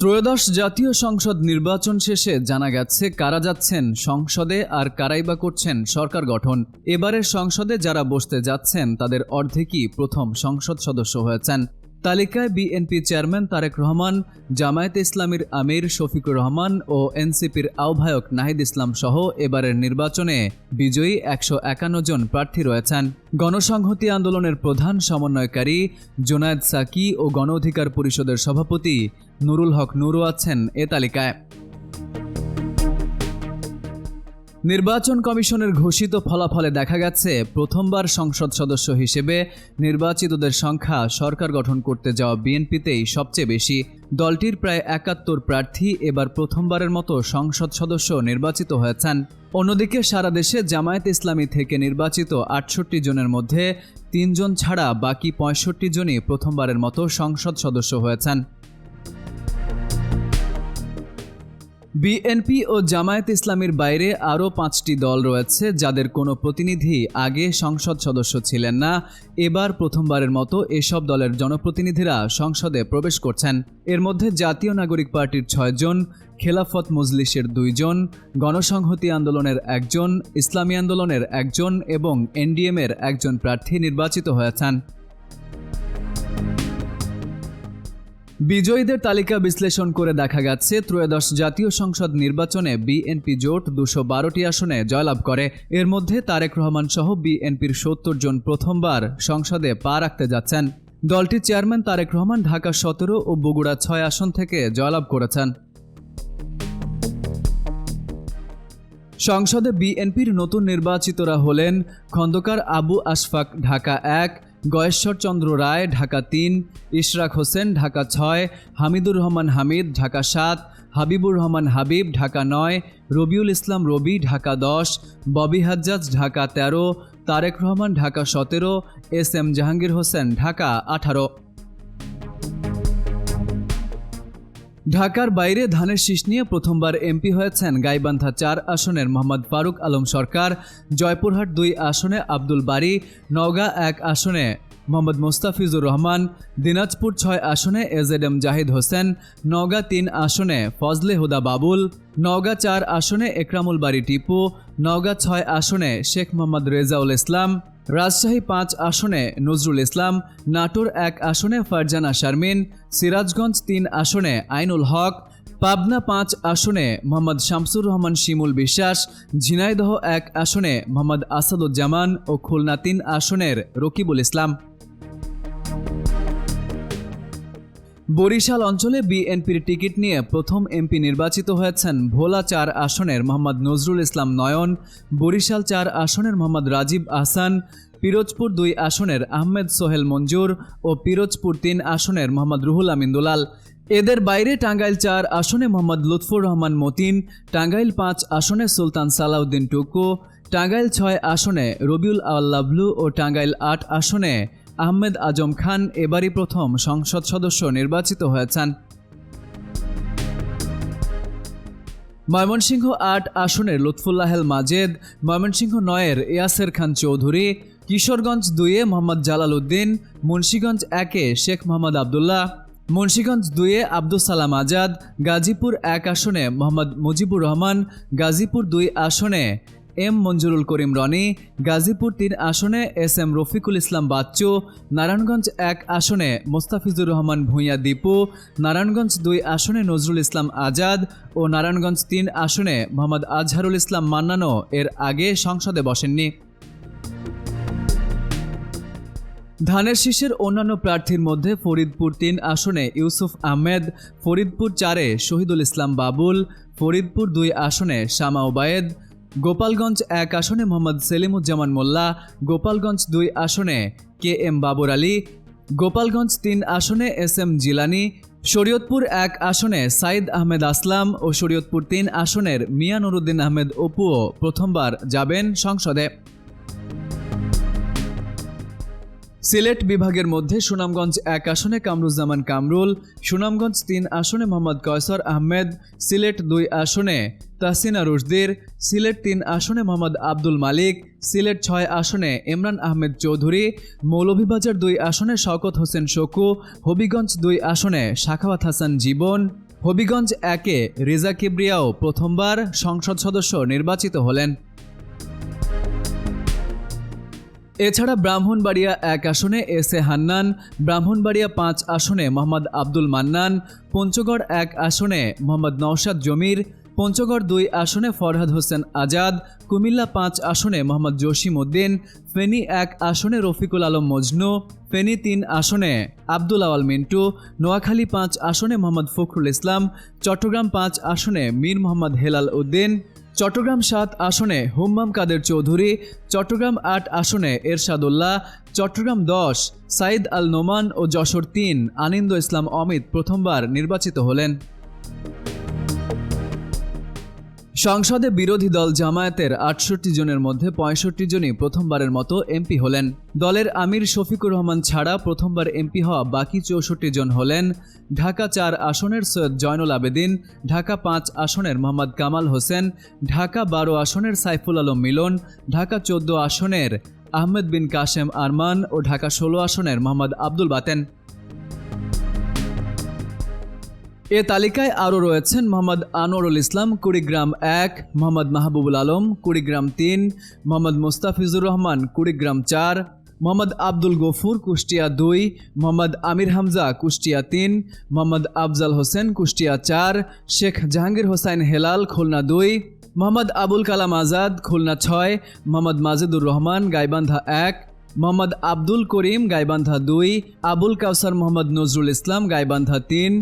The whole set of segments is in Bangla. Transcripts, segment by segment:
ত্রয়োদশ জাতীয় সংসদ নির্বাচন শেষে জানা গেছে কারা যাচ্ছেন সংসদে আর কারাই বা করছেন সরকার গঠন। এবারের সংসদে যারা বসতে যাচ্ছেন তাদের অর্ধেকই প্রথম সংসদ সদস্য হয়েছেন। তালিকায় বিএনপি চেয়ারম্যান তারেক রহমান, জামায়াতে ইসলামীর আমির শফিকুর রহমান ও এনসিপির আহ্বায়ক নাহিদ ইসলাম সহ এবারের নির্বাচনে বিজয়ী ১৫১ জন প্রার্থী রয়েছেন। গণসংহতি আন্দোলনের প্রধান সমন্বয়কারী জোনায়েদ সাকি ও গণ অধিকার পরিষদের সভাপতি নুরুল হক নুরও আছেন এ তালিকায়। নির্বাচন কমিশনের ঘোষিত ফলাফলে দেখা গেছে প্রথমবার সংসদ সদস্য হিসেবে নির্বাচিতদের সংখ্যা সরকার গঠন করতে যাওয়া বিএনপিতেই সবচেয়ে বেশি। দলটির প্রায় ৭১ প্রার্থী এবার প্রথমবারের মতো সংসদ সদস্য নির্বাচিত হয়েছেন। অন্যদিকে সারা দেশে জামায়াতে ইসলামী থেকে নির্বাচিত ৬৮ জনের মধ্যে ৩ জন ছাড়া বাকি ৬৫ জনই প্রথমবারের মতো সংসদ সদস্য হয়েছেন। বিএনপি ও জামায়াতে ইসলামীর বাইরে আরও ৫টি দল রয়েছে যাদের কোনো প্রতিনিধি আগে সংসদ সদস্য ছিলেন না। এবার প্রথমবারের মতো এসব দলের জনপ্রতিনিধিরা সংসদে প্রবেশ করছেন। এর মধ্যে জাতীয় নাগরিক পার্টির ৬ জন, খেলাফত মজলিসের ২ জন, গণসংহতি আন্দোলনের ১ জন, ইসলামী আন্দোলনের ১ জন এবং এনডিএমের ১ জন প্রার্থী নির্বাচিত হয়েছেন। বিজয়ীদের তালিকা বিশ্লেষণ করে দেখা গেছে ত্রয়োদশ জাতীয় সংসদ নির্বাচনে বিএনপি জোট ২১২টি আসনে জয়লাভ করে। এর মধ্যে তারেক রহমান সহ বিএনপির ৭০ জন প্রথমবার সংসদে পা রাখতে যাচ্ছেন। দলটির চেয়ারম্যান তারেক রহমান ঢাকা ১৭ ও বগুড়া ৬ আসন থেকে জয়লাভ করেছেন। সংসদে বিএনপির নতুন নির্বাচিতরা হলেন খন্দকার আবু আশফাক ঢাকা ১, গয়েশ্বর চন্দ্র রায় ঢাকা ৩, ইশরাক হোসেন ঢাকা ৬, হামিদুর রহমান হামিদ ঢাকা ৭, হাবিবুর রহমান হাবিব ঢাকা ৯, রবিউল ইসলাম রবি ঢাকা ১০, ববি হাজ্জাজ ঢাকা ১৩, তারেক রহমান ঢাকা ১৭, এস এম জাহাঙ্গীর হোসেন ঢাকা ১৮। ঢাকার বাইরে ধানের শীষ নিয়ে প্রথমবার এমপি হয়েছেন গাইবান্ধা ৪ আসনের মোহাম্মদ ফারুক আলম সরকার, জয়পুরহাট ২ আসনে আব্দুল বারী, নওগাঁ ১ আসনে মোহাম্মদ মোস্তাফিজুর রহমান, দিনাজপুর ৬ আসনে এজেডএম জাহিদ হোসেন, নওগাঁ ৩ আসনে ফজলে হুদা বাবুল, নওগাঁ ৪ আসনে একরামুল বারী টিপু, নওগাঁ ৬ আসনে শেখ মোহাম্মদ রেজাউল ইসলাম, রাজশাহী ৫ আসনে নজরুল ইসলাম, নাটোর ১ আসনে ফারজানা শারমিন, সিরাজগঞ্জ ৩ আসনে আইনুল হক, পাবনা ৫ আসনে মোহাম্মদ শামসুর রহমান শিমুল বিশ্বাস, ঝিনাইদহ ১ আসনে মোহাম্মদ আসাদুজ্জামান ও খুলনা ৩ আসনের রকিবুল ইসলাম। বরিশাল অঞ্চলে বিএনপির টিকিট নিয়ে প্রথম এমপি নির্বাচিত হয়েছেন ভোলা ৪ আসনের মোহাম্মদ নজরুল ইসলাম নয়ন, বরিশাল ৪ আসনের মোহাম্মদ রাজীব আহসান, পিরোজপুর ২ আসনের আহমেদ সোহেল মঞ্জুর ও পিরোজপুর ৩ আসনের মোহাম্মদ রুহুল আমিন দুলাল। এদের বাইরে টাঙ্গাইল ৪ আসনে মোহাম্মদ লুৎফুর রহমান মতিন, টাঙ্গাইল ৫ আসনে সুলতান সালাউদ্দিন টুকু, টাঙ্গাইল ৬ আসনে রবিউল আওয়াল লাভলু ও টাঙ্গাইল ৮ আসনে আহমেদ আজম খান এবারই প্রথম সংসদ সদস্য নির্বাচিত হয়েছেন। ময়মনসিংহ ৮ আসনের লুৎফুল্লাহেল মাজেদ, ময়মনসিংহ ৯-এর ইয়াসের খান চৌধুরী, কিশোরগঞ্জ ২-এ মোহাম্মদ জালাল উদ্দিন, মুন্সিগঞ্জ ১-এ শেখ মোহাম্মদ আবদুল্লাহ, মুন্সিগঞ্জ ২-এ আব্দুস সালাম আজাদ, গাজীপুর ১ আসনে মোহাম্মদ মুজিবুর রহমান, গাজীপুর ২ আসনে এম মঞ্জুরুল করিম রনি, গাজীপুর ৩ আসনে এস এম রফিকুল ইসলাম বাচ্চু, নারায়ণগঞ্জ ১ আসনে মোস্তাফিজুর রহমান ভূঁইয়া দীপু, নারায়ণগঞ্জ ২ আসনে নজরুল ইসলাম আজাদ ও নারায়ণগঞ্জ ৩ আসনে মোহাম্মদ আজহারুল ইসলাম মান্নানও এর আগে সংসদে বসেননি। ধানের শীষের অন্যান্য প্রার্থীর মধ্যে ফরিদপুর ৩ আসনে ইউসুফ আহমেদ, ফরিদপুর ৪-এ শহীদুল ইসলাম বাবুল, ফরিদপুর ২ আসনে শামা ওবায়েদ, গোপালগঞ্জ ১ আসনে মোহাম্মদ সেলিমুজ্জামান মোল্লা, গোপালগঞ্জ ২ আসনে কে এম বাবর আলী, গোপালগঞ্জ ৩ আসনে এস এম জিলানি, শরীয়তপুর ১ আসনে সাইদ আহমেদ আসলাম ও শরীয়তপুর ৩ আসনের মিয়া নুরুদ্দিন আহমেদ অপুও প্রথমবার যাবেন সংসদে। সিলেট বিভাগের মধ্যে সুনামগঞ্জ ১ আসনে কামরুজ্জামান কামরুল, সুনামগঞ্জ ৩ আসনে মোহাম্মদ কয়সর আহমেদ, সিলেট ২ আসনে তাহসিনা রুশদির, সিলেট ৩ আসনে মোহাম্মদ আব্দুল মালিক, সিলেট ৬ আসনে ইমরান আহমেদ চৌধুরী, মৌলভীবাজার ২ আসনে শওকত হোসেন শকু, হবিগঞ্জ ২ আসনে সাখাওয়াত হাসান জীবন, হবিগঞ্জ 1-এ রেজা কিবরিয়াও প্রথমবার সংসদ সদস্য নির্বাচিত হলেন। এছাড়া ব্রাহ্মণবাড়িয়া 1 আসনে এস এ হান্নান, ব্রাহ্মণবাড়িয়া 5 আসনে মোহাম্মদ আব্দুল মান্নান, পঞ্চগড় 1 আসনে মোহাম্মদ নওশাদ জমির, পঞ্চগড় 2 আসনে ফরহাদ হোসেন আজাদ, কুমিল্লা 5 আসনে মোহাম্মদ জসিম উদ্দিন, ফেনী 1 আসনে রফিকুল আলম মজনু, ফেনী 3 আসনে আব্দুল আওয়াল মিন্টু, নোয়াখালী 5 আসনে মোহাম্মদ ফখরুল ইসলাম, চট্টগ্রাম 5 আসনে মীর মোহাম্মদ হেলাল উদ্দিন, চট্টগ্রাম 7 আসনে হুম্মাম কাদের চৌধুরী, চট্টগ্রাম 8 আসনে এরশাদুল্লাহ, চট্টগ্রাম 10 সাইদ আল নোমান ও যশোর 3 আনিন্দ ইসলাম অমিত প্রথমবার নির্বাচিত হলেন। সংসদে বিরোধী দল জামায়াতের 68 জনের মধ্যে 65 জনই প্রথমবারের মতো এমপি হলেন। দলের আমির শফিকুর রহমান ছাড়া প্রথমবার এমপি হওয়া বাকি 64 জন হলেন ঢাকা 4 আসনের সৈয়দ জয়নুল আবেদিন, ঢাকা 5 আসনের মোহাম্মদ কামাল হোসেন, ঢাকা 12 আসনের সাইফুল আলম মিলন, ঢাকা 14 আসনের আহমেদ বিন কাশেম আরমান ও ঢাকা 16 আসনের মোহাম্মদ আব্দুল বাতেন। এ তালিকায় আরও রয়েছেন মোহাম্মদ আনোয়ারুল ইসলাম কুড়িগ্রাম 1, মোহাম্মদ মাহবুবুল আলম কুড়িগ্রাম 3, মোহাম্মদ মুস্তাফিজুর রহমান কুড়িগ্রাম 4, মোহাম্মদ আব্দুল গফুর কুষ্টিয়া 2, মোহাম্মদ আমির হামজা কুষ্টিয়া 3, মোহাম্মদ আফজাল হোসেন কুষ্টিয়া 4, শেখ জাহাঙ্গীর হোসাইন হেলাল খুলনা 2, মোহাম্মদ আবুল কালাম আজাদ খুলনা 6, মোহাম্মদ মাজেদুর রহমান গাইবান্ধা 1, মোহাম্মদ আব্দুল করিম গাইবান্ধা 2, আবুল কাউসার মোহাম্মদ নজরুল ইসলাম গাইবান্ধা 3,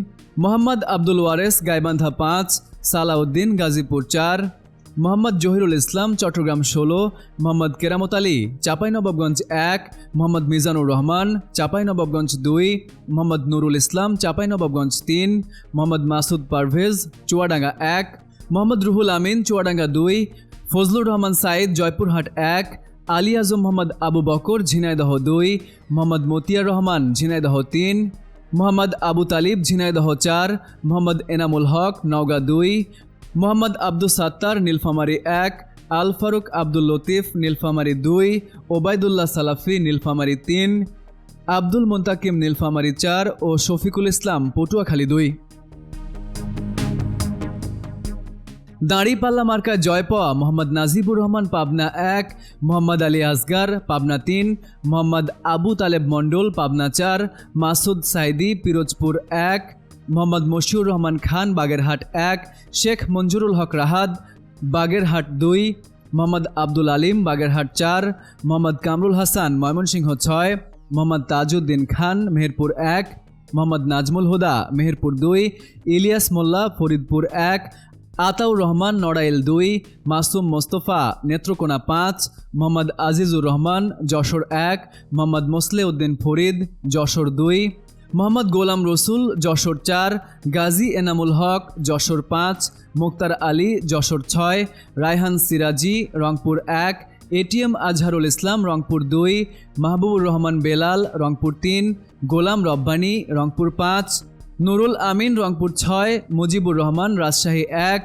মোহাম্মদ আব্দুল ওয়ারেস গাইবান্ধা 5, সালাউদ্দিন গাজীপুর 4, মোহাম্মদ জহিরুল ইসলাম চট্টগ্রাম 16, মোহাম্মদ কেরামত আলী চাঁপাইনবাবগঞ্জ 1, মোহাম্মদ মিজানুর রহমান চাঁপাইনবাবগঞ্জ 2, মোহাম্মদ নুরুল ইসলাম চাঁপাইনবাবগঞ্জ 3, মোহাম্মদ মাসুদ পারভেজ চুয়াডাঙ্গা 1, মোহাম্মদ রুহুল আমিন চুয়াডাঙ্গা 2, ফজলুর রহমান সাইদ জয়পুরহাট 1, আলী আজম মোহাম্মদ আবু বকর ঝিনাইদহ 2, মোহাম্মদ মতিয়ার রহমান ঝিনাইদহ 3, মোহাম্মদ আবু তালিব ঝিনাইদহ 4, মোহাম্মদ এনামুল হক নওগাঁ 2, মোহাম্মদ আব্দুল সাত্তার নীলফামারী 1, আল ফারুক আব্দুল লতিফ নীলফামারী 2, ওবায়দুল্লাহ সালাফি নীলফামারী 3, আব্দুল মুন্তাকিম নীলফামারী 4 ও শফিকুল ইসলাম পটুয়াখালী 2। দাঁড়িপাল্লা মার্কায় জয় পাওয়া মোহাম্মদ নাজিবুর রহমান পাবনা 1, মোহাম্মদ আলী আসগার পাবনা 3, মোহাম্মদ আবু তালেব মণ্ডল পাবনা 4, মাসুদ সাইদি পিরোজপুর 1, মোহাম্মদ মশিউর রহমান খান বাগেরহাট 1, শেখ মঞ্জুরুল হক রাহাত বাগেরহাট 2, মোহাম্মদ আব্দুল আলিম বাগেরহাট 4, মোহাম্মদ কামরুল হাসান ময়মনসিংহ 6, মোহাম্মদ তাজউদ্দিন খান মেহেরপুর 1, মোহাম্মদ নাজমুল হুদা মেহেরপুর 2, ইলিয়াস মোল্লা ফরিদপুর 1, আতাউর রহমান নড়াইল 2, মাসুম মোস্তফা নেত্রকোনা 5, মোহাম্মদ আজিজুর রহমান যশোর 1, মোহাম্মদ মোসলেউদ্দিন ফরিদ যশোর 2, মোহাম্মদ গোলাম রসুল যশোর 4, গাজী এনামুল হক যশোর 5, মুক্তার আলী যশোর 6, রায়হান সিরাজি রংপুর 1, এটিএম আজহারুল ইসলাম রংপুর 2, মাহবুবুর রহমান বেলাল রংপুর 3, গোলাম রব্বানী রংপুর 5, নুরুল আমিন রংপুর 6, মুজিবুর রহমান রাজশাহী 1,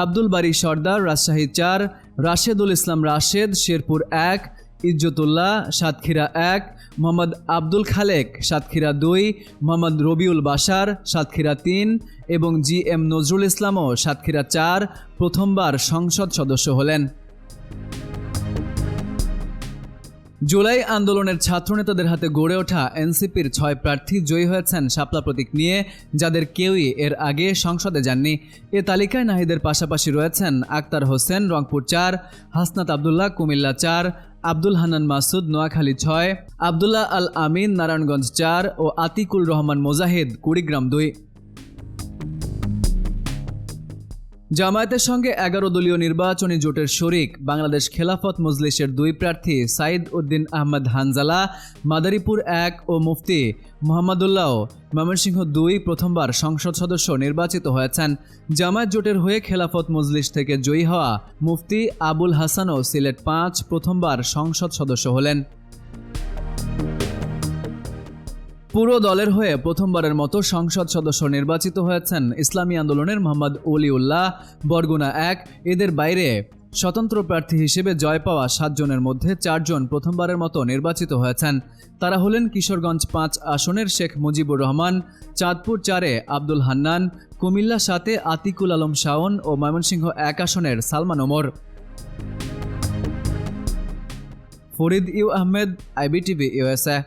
আব্দুল বারী সর্দার রাজশাহী 4, রাশেদুল ইসলাম রাশেদ শেরপুর 1, ইজ্জতুল্লাহ সাতক্ষীরা 1, মোহাম্মদ আব্দুল খালেক সাতক্ষীরা 2, মোহাম্মদ রবিউল বাশার সাতক্ষীরা 3 এবং জি এম নজরুল ইসলামও সাতক্ষীরা 4 প্রথমবার সংসদ সদস্য হলেন। জুলাই আন্দোলনের ছাত্রনেতাদের হাতে গড়ে ওঠা এনসিপির 6 প্রার্থী জয়ী হয়েছেন শাপলা প্রতীক নিয়ে, যাদের কেউই এর আগে সংসদে যাননি। এ তালিকায় নাহিদের পাশাপাশি রয়েছেন আক্তার হোসেন রংপুর 4, হাসনাত আবদুল্লাহ কুমিল্লা 4, আব্দুল হান্নান মাসুদ নোয়াখালী 6, আবদুল্লাহ আল আমিন নারায়ণগঞ্জ 4 ও আতিকুল রহমান মোজাহিদ কুড়িগ্রাম 2। জামায়াতের সঙ্গে 11 দলীয় নির্বাচনী জোটের শরিক বাংলাদেশ খেলাফত মজলিসের 2 প্রার্থী সাইদ উদ্দিন আহমদ হানজালা মাদারীপুর 1 ও মুফতি মোহাম্মদুল্লাহ ময়মনসিংহ 2 প্রথমবার সংসদ সদস্য নির্বাচিত হয়েছেন। জামায়াত জোটের হয়ে খেলাফত মজলিস থেকে জয়ী হওয়া মুফতি আবুল হাসানও সিলেট 5 প্রথমবার সংসদ সদস্য হলেন। পুরো দলের হয়ে প্রথমবারের মতো সংসদ সদস্য নির্বাচিত হয়েছেন ইসলামী আন্দোলনের মোহাম্মদ ওলিউল্লাহ বরগুনা 1। এদের বাইরে স্বতন্ত্র প্রার্থী হিসেবে জয় পাওয়া 7 জনের মধ্যে 4 জন প্রথমবারের মতো নির্বাচিত হয়েছেন। তারা হলেন কিশোরগঞ্জ 5 আসনের শেখ মুজিবুর রহমান, চাঁদপুর 4-এ আব্দুল হান্নান, কুমিল্লা 7-এ আতিকুল আলম শাওন ও ময়মনসিংহ 1 আসনের Salman Omar. Farid U Ahmed, IBTV USA।